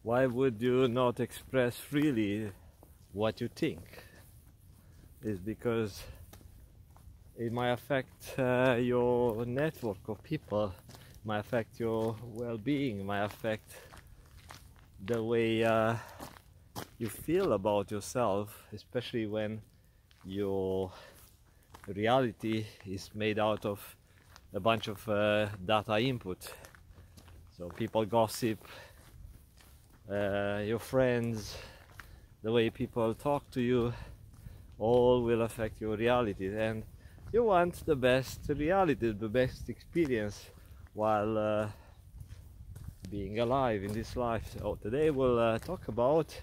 why would you not express freely what you think? Is because it might affect your network of people, might affect your well-being, might affect the way you feel about yourself, especially when your reality is made out of a bunch of data input. So people gossip, your friends, the way people talk to you, all will affect your reality, and you want the best reality, the best experience while being alive in this life. So today we'll talk about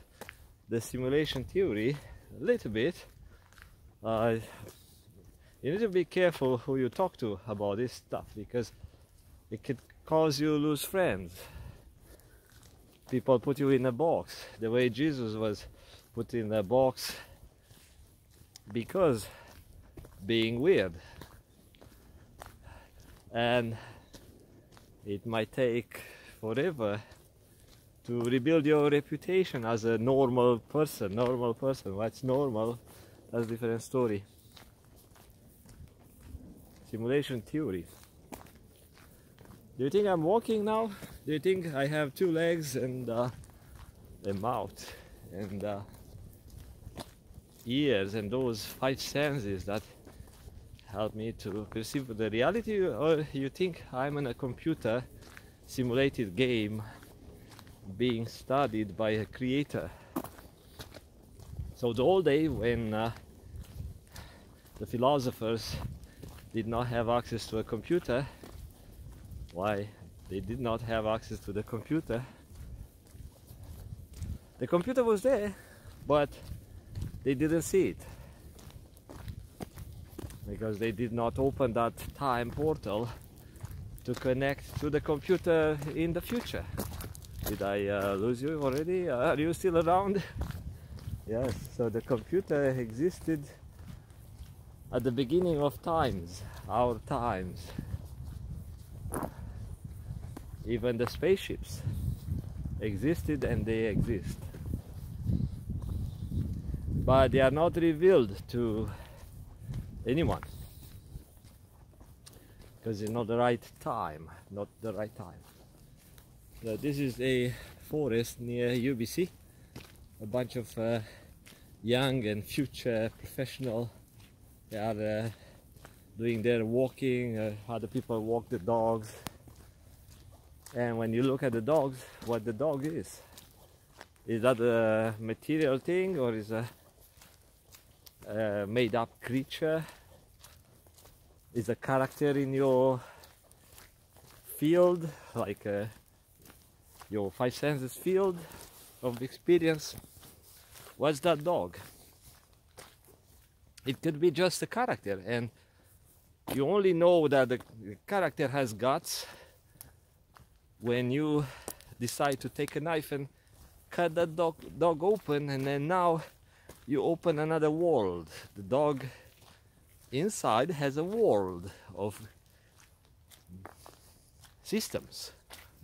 the simulation theory a little bit. You need to be careful who you talk to about this stuff, because it could cause you to lose friends. People put you in a box, the way Jesus was put in a box because being weird, and it might take forever to rebuild your reputation as a normal person. What's normal? That's a different story. Simulation theory. Do you think I'm walking now? Do you think I have two legs and a mouth and ears and those five senses that help me to perceive the reality? Or you think I'm in a computer simulated game being studied by a creator? So the old day when the philosophers did not have access to a computer, why they did not have access to the computer? The computer was there, but they didn't see it, because they did not open that time portal to connect to the computer in the future. Did I lose you already? Are you still around? Yes, so the computer existed at the beginning of times, our times. Even the spaceships existed, and they exist. But they are not revealed to anyone, because it's not the right time, So this is a forest near UBC. A bunch of young and future professionals. They are doing their walking, other people walk the dogs. And when you look at the dogs, what the dog is that a material thing, or is a made up creature? Is a character in your field, like your five senses field of experience? What's that dog? It could be just a character, and you only know that the character has guts when you decide to take a knife and cut that dog open, and then now you open another world. The dog inside has a world of systems,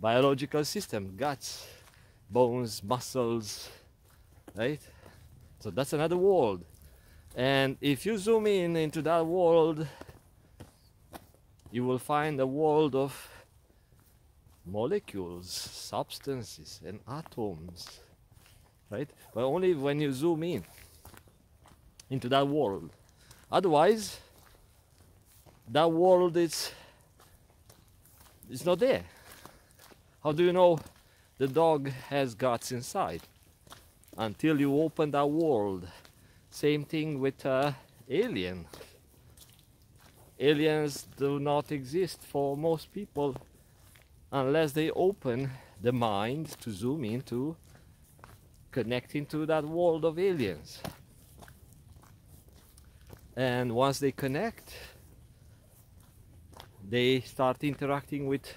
biological system, guts, bones, muscles, right? So that's another world. And if you zoom in into that world, you will find a world of molecules, substances, and atoms, right? But only when you zoom in into that world. Otherwise, that world is not there. How do you know the dog has guts inside? Until you open that world. Same thing with alien. Aliens do not exist for most people unless they open the mind to zoom into connecting to that world of aliens. And once they connect, they start interacting with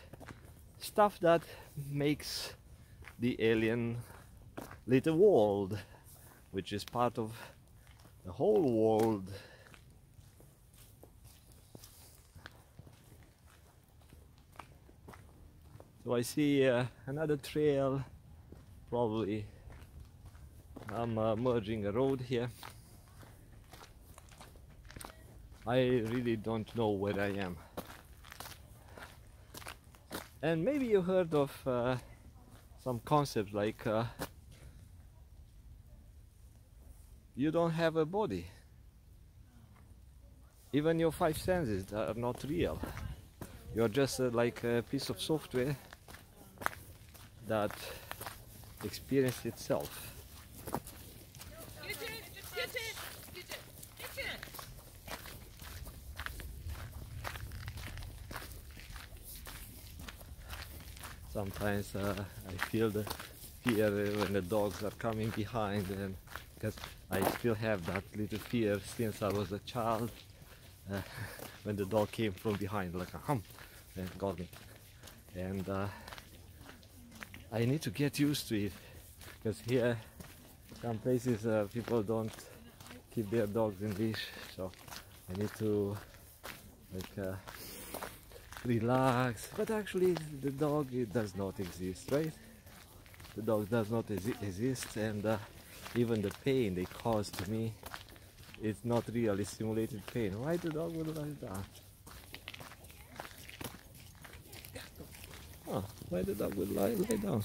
stuff that makes the alien little world, which is part of the whole world. So I see another trail Probably I'm merging a road here. I really don't know where I am. And maybe you heard of some concepts like you don't have a body. Even your five senses are not real. You're just like a piece of software that experiences itself. Sometimes I feel the fear when the dogs are coming behind, and because I still have that little fear since I was a child, when the dog came from behind like a hum and got me. And I need to get used to it, because here some places people don't keep their dogs in leash, so I need to like relax. But actually the dog, it does not exist, right? The dog does not exist, and even the pain they cause to me, it's not real, it's simulated pain. Why the dog would like that? Oh, why the dog would lie down?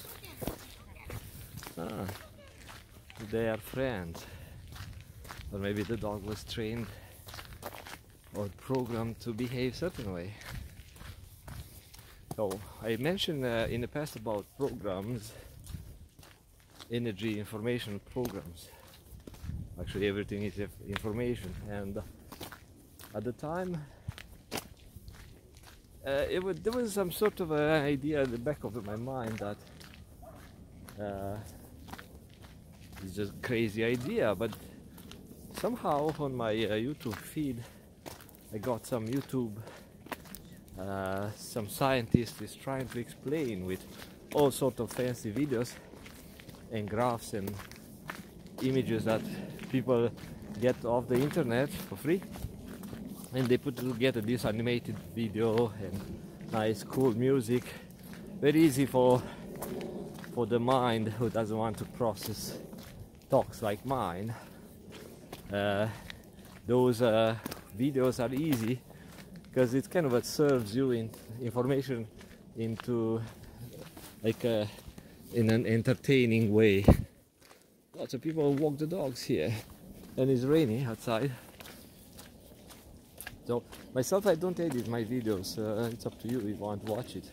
Ah, they are friends. Or maybe the dog was trained or programmed to behave a certain way. So I mentioned in the past about programs, energy information programs. Actually everything is information, and at the time there was some sort of an idea at the back of my mind that it's just a crazy idea, but somehow on my YouTube feed I got some some scientist is trying to explain with all sorts of fancy videos and graphs and images that people get off the internet for free, and they put together this animated video and nice cool music, very easy for the mind who doesn't want to process talks like mine. Those videos are easy because it kind of serves you in information into like in an entertaining way. Lots of people walk the dogs here, and it's rainy outside. So myself, I don't edit my videos. It's up to you if you want to watch it.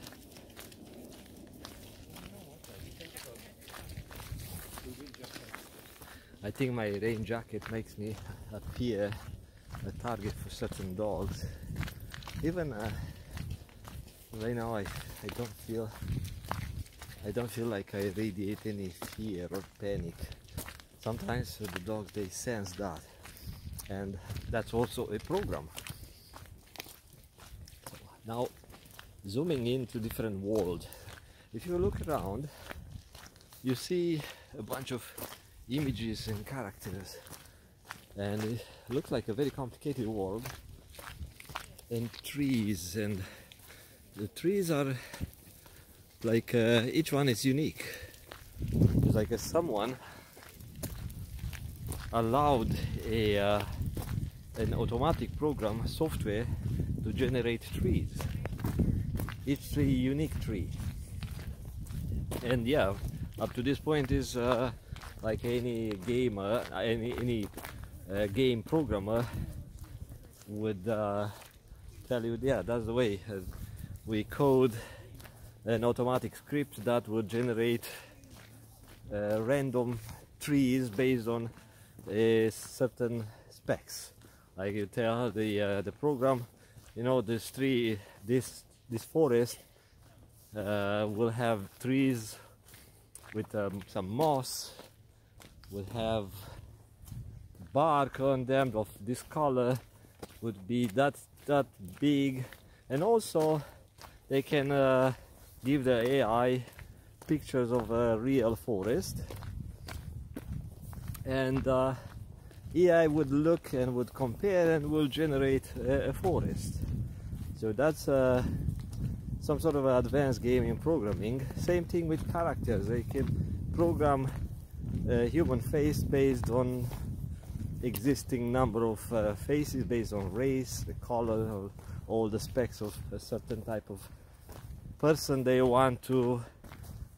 I think my rain jacket makes me appear a target for certain dogs. Even right now, I don't feel like I radiate any fear or panic. Sometimes the dogs, they sense that, and that's also a program. So now, zooming into different world, if you look around, you see a bunch of images and characters, and it looks like a very complicated world. And trees, and the trees are like each one is unique. It's like someone allowed an automatic program software to generate trees, each tree unique tree. And yeah, up to this point is like any gamer, any game programmer would tell you, yeah, that's the way. We code an automatic script that would generate random trees based on certain specs. Like you tell the program, you know, this tree, this forest will have trees with some moss, will have bark on them of this color, would be that big, and also they can give the AI pictures of a real forest, and AI would look and would compare and will generate a forest. So that's some sort of advanced game in programming. Same thing with characters. They can program a human face based on existing number of faces, based on race, the color, or all the specs of a certain type of person they want to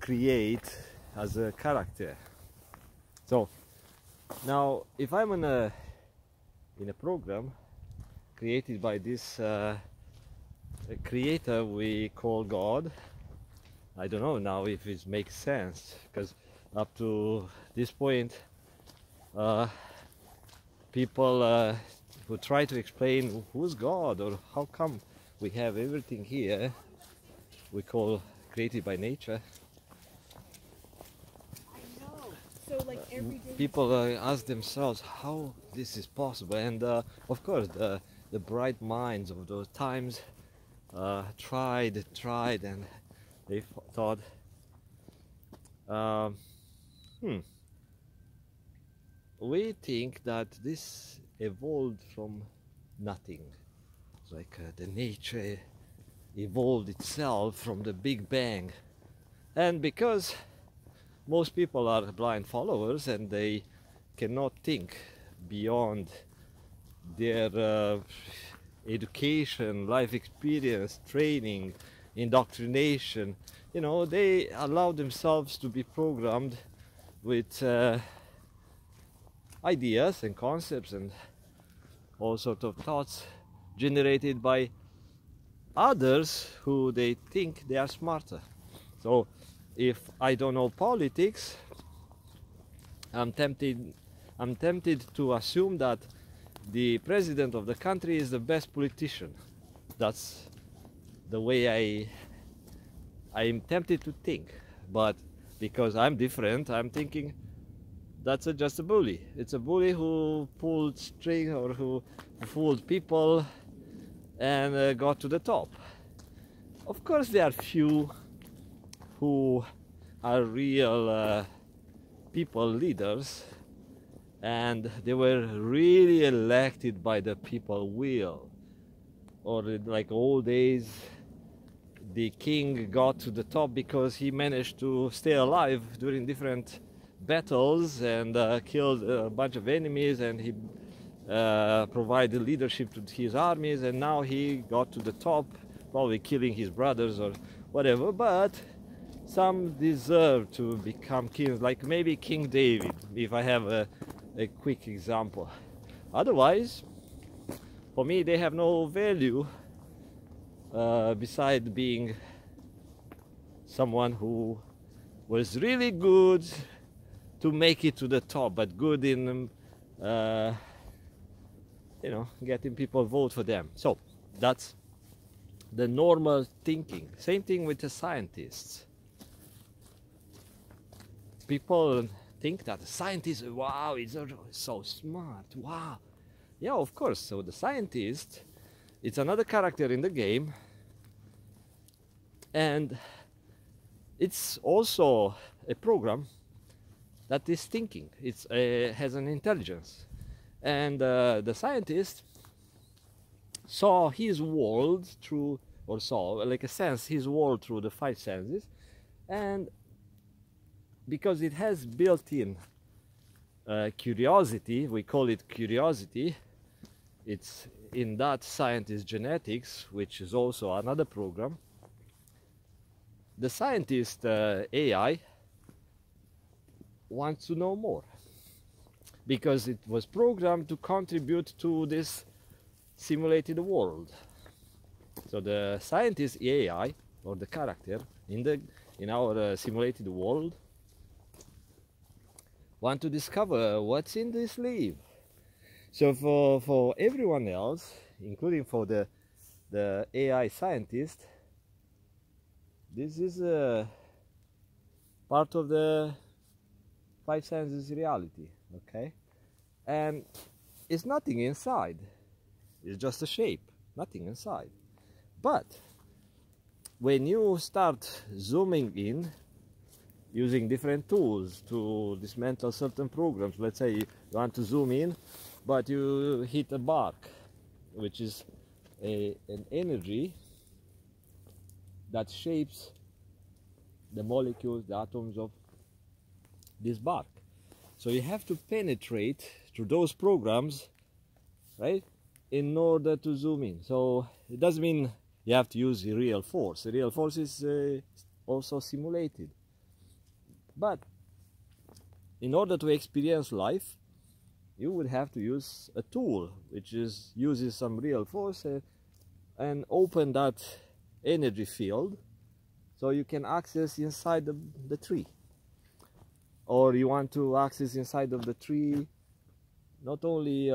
create as a character. So now if I'm in a program created by this creator we call God, I don't know now if it makes sense, because up to this point people who try to explain who's God or how come we have everything here we call created by nature. I know. So like every day People ask themselves how this is possible, and of course the bright minds of those times tried, and they thought, we think that this evolved from nothing. It's like the nature evolved itself from the Big Bang, and because most people are blind followers and they cannot think beyond their education, life experience, training, indoctrination, you know, they allow themselves to be programmed with ideas and concepts and all sorts of thoughts generated by others who they think they are smarter. So if I don't know politics, I'm tempted to assume that the president of the country is the best politician. That's the way I'm tempted to think. But because I'm different, I'm thinking that's just a bully. It's a bully who pulled string or who fooled people and got to the top. Of course there are few who are real people leaders, and they were really elected by the people will, or like old days the king got to the top because he managed to stay alive during different battles and killed a bunch of enemies, and he provided leadership to his armies, and now he got to the top, probably killing his brothers or whatever. But some deserve to become kings, like maybe King David, if I have a quick example. Otherwise, for me, they have no value beside being someone who was really good to make it to the top, but good in you know, getting people vote for them. So that's the normal thinking. Same thing with the scientists. People think that the scientist, wow, is so smart, wow. Yeah, of course. So the scientist, it's another character in the game, and it's also a program that is thinking. It has an intelligence, and the scientist saw his world through, or saw, like a sense, his world through the five senses, and because it has built-in curiosity, we call it curiosity. It's in that scientist genetics, which is also another program. The scientist AI wants to know more because it was programmed to contribute to this simulated world. So the scientist AI, or the character in our simulated world, want to discover what's in this leaf. So for everyone else, including for the AI scientist, this is a part of the five senses reality, okay? And it's nothing inside. It's just a shape, nothing inside. But when you start zooming in, using different tools to dismantle certain programs, let's say you want to zoom in, but you hit a bark, which is an energy that shapes the molecules, the atoms of this bark. So you have to penetrate through those programs, right, in order to zoom in. So it doesn't mean you have to use the real force. The real force is also simulated. But in order to experience life, you would have to use a tool which uses some real force and open that energy field so you can access inside the tree. Or you want to access inside of the tree not only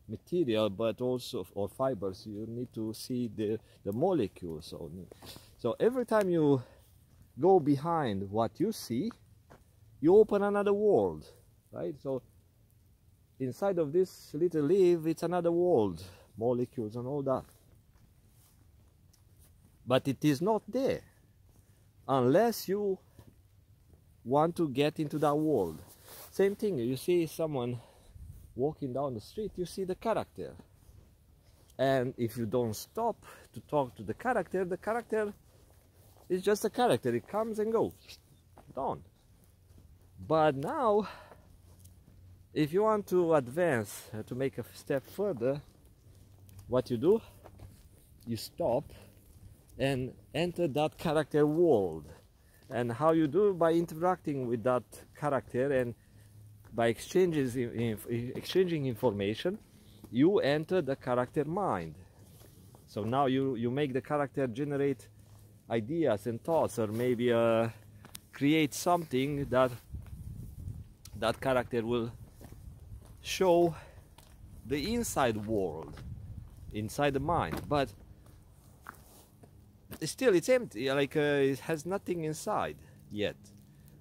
material but also or fibers. You need to see the molecules. So every time you go behind what you see, you open another world, right? So inside of this little leaf, it's another world, molecules and all that. But it is not there unless you want to get into that world. Same thing, you see someone walking down the street, you see the character. And if you don't stop to talk to the character is just a character. It comes and goes, done. But now, if you want to advance, to make a step further, what you do, you stop and enter that character world. And how you do? By interacting with that character and by exchanging information, you enter the character mind. So now you make the character generate ideas and thoughts, or maybe create something that character will show the inside world, inside the mind. But still it's empty, like it has nothing inside yet.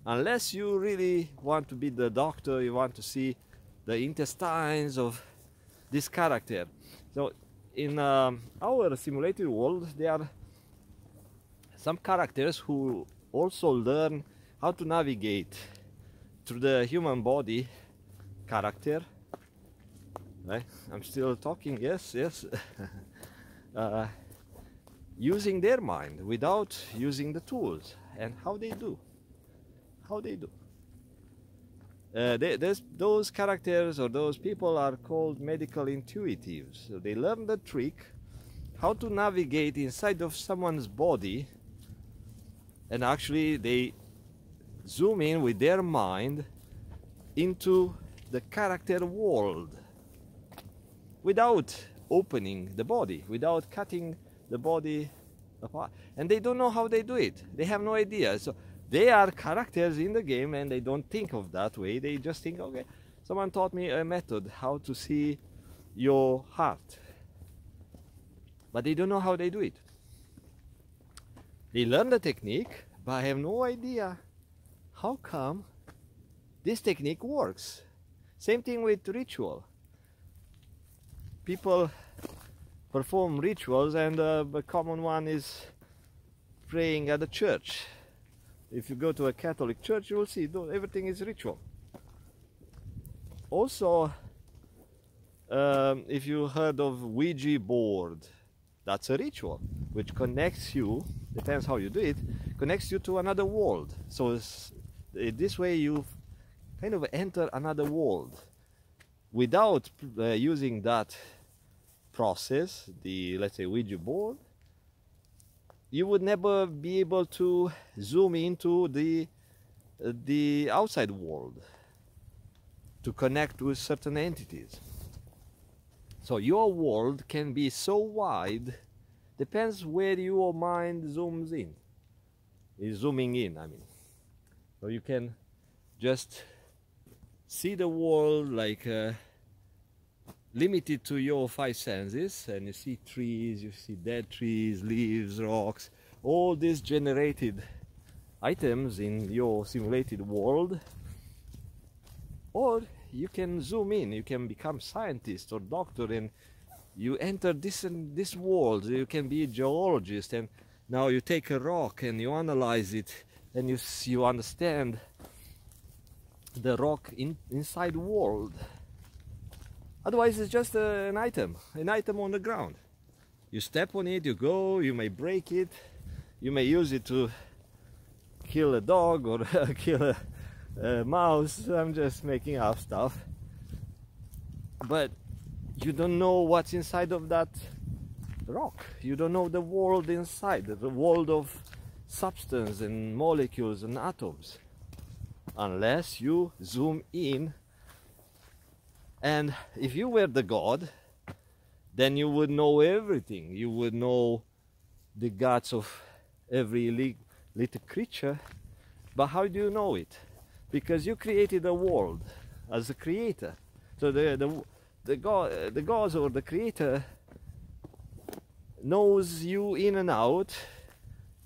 Unless you really want to be the doctor, you want to see the intestines of this character. So in our simulated world, there are some characters who also learn how to navigate through the human body character. Right? I'm still talking, yes. Using their mind without using the tools. And how they do. Those characters or those people are called medical intuitives. So they learn the trick how to navigate inside of someone's body, and actually they zoom in with their mind into the character world without opening the body, without cutting the body apart. And they don't know how they do it. They have no idea. So they are characters in the game and they don't think of that way. They just think, okay, someone taught me a method how to see your heart. But they don't know how they do it. They learn the technique, but I have no idea how come this technique works. Same thing with ritual. People perform rituals, and the common one is praying at the church. If you go to a Catholic church, you will see everything is ritual. Also, if you heard of Ouija board, that's a ritual which connects you, depends how you do it, connects you to another world. So this way you kind of enter another world without using that process, the, let's say, Ouija board. You would never be able to zoom into the outside world to connect with certain entities. So your world can be so wide, depends where your mind zooms in. Is zooming in, I mean. So you can just see the world like limited to your five senses, and you see trees, you see dead trees, leaves, rocks, all these generated items in your simulated world. Or you can zoom in, you can become scientist or doctor, and you enter this world. You can be a geologist, and now you take a rock and you analyze it, and you understand the rock inside world. Otherwise, it's just an item on the ground. You step on it, you go, you may break it, you may use it to kill a dog or kill a mouse. I'm just making up stuff, but you don't know what's inside of that rock. You don't know the world inside, the world of substance and molecules and atoms, unless you zoom in. And if you were the god, then you would know everything. You would know the guts of every little creature. But how do you know it? Because you created a world as a creator. So the gods or the creator knows you in and out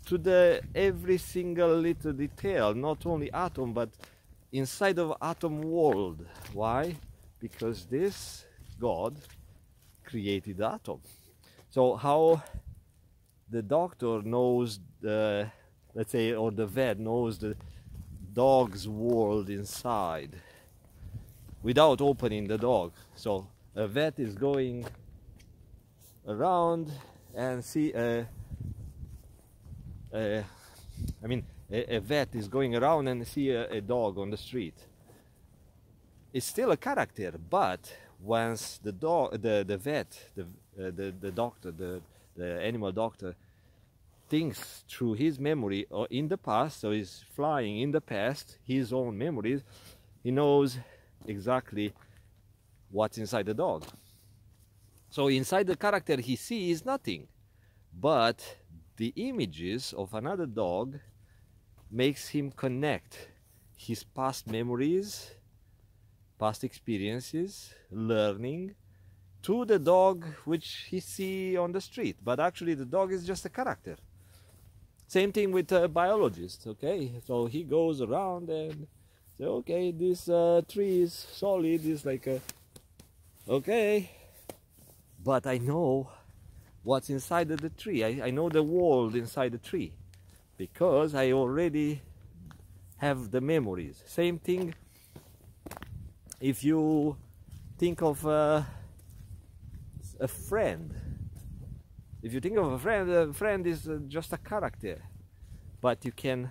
to the every single little detail, not only atom but inside of atom world. Why? Because this God created the atom. So how the doctor knows the, let's say, or the vet knows the dog's world inside without opening the dog. So a vet is going around and see a vet is going around and see a dog on the street. It's still a character, but once the vet, the doctor, the animal doctor thinks through his memory or in the past, so he's flying in the past, his own memories, he knows exactly what's inside the dog. So inside the character he sees nothing, but the images of another dog makes him connect his past memories, past experiences, learning, to the dog which he see on the street. But actually the dog is just a character. Same thing with a biologist, okay? So he goes around and say, okay, this tree is solid, it's like a, okay, but I know what's inside of the tree. I know the world inside the tree because I already have the memories. Same thing if you think of a friend. If you think of a friend is just a character, but you can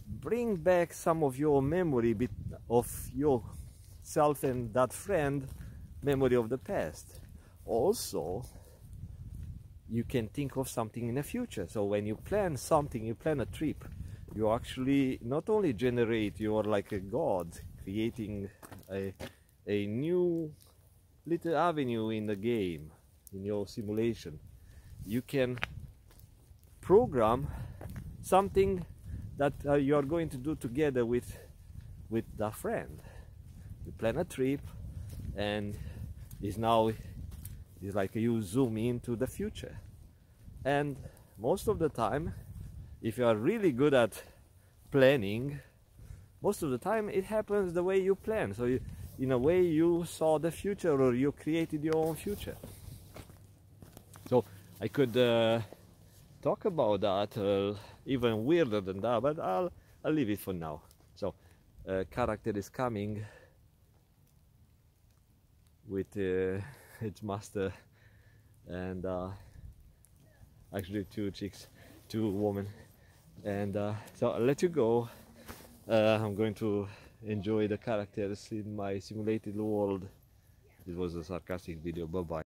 bring back some of your memory of yourself and that friend, memory of the past. Also, you can think of something in the future. So when you plan something, you plan a trip, you actually not only generate, you are like a god creating a new little avenue in the game, in your simulation. You can program something that you are going to do together with that friend. You plan a trip, and it's like you zoom into the future. And most of the time, if you are really good at planning, most of the time it happens the way you plan. So in a way you saw the future, or you created your own future. So I could talk about that even weirder than that, but I'll leave it for now. So character is coming with its master, and actually two women, and so I'll let you go. I'm going to enjoy the characters in my simulated world. It was a sarcastic video. Bye bye.